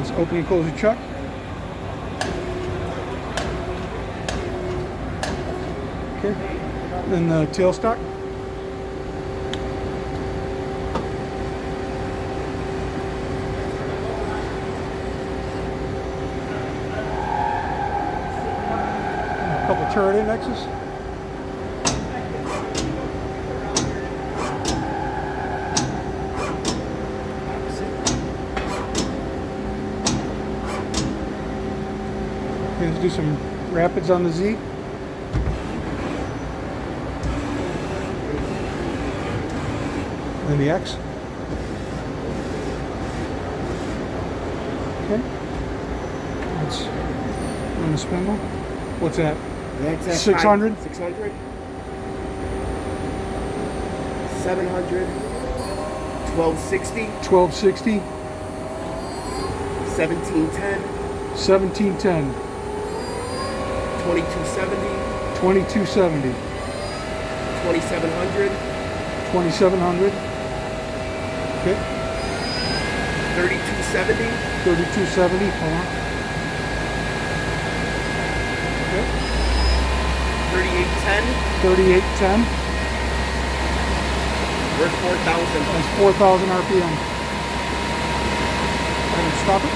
Let's open and close the chuck. Okay. Then the tailstock. A couple turret indexes. Okay, let's do some rapids on the Z. And the X. Okay. Let's run the spindle. What's that? 600? 600. 700. 1260. 1260. 1710. 1710. 2270. 2270. 2700. 2700. Okay. 3270. 3270. Hold on. Okay. 3810. 3810. We're 4,000. That's 4,000 RPM. And stop it.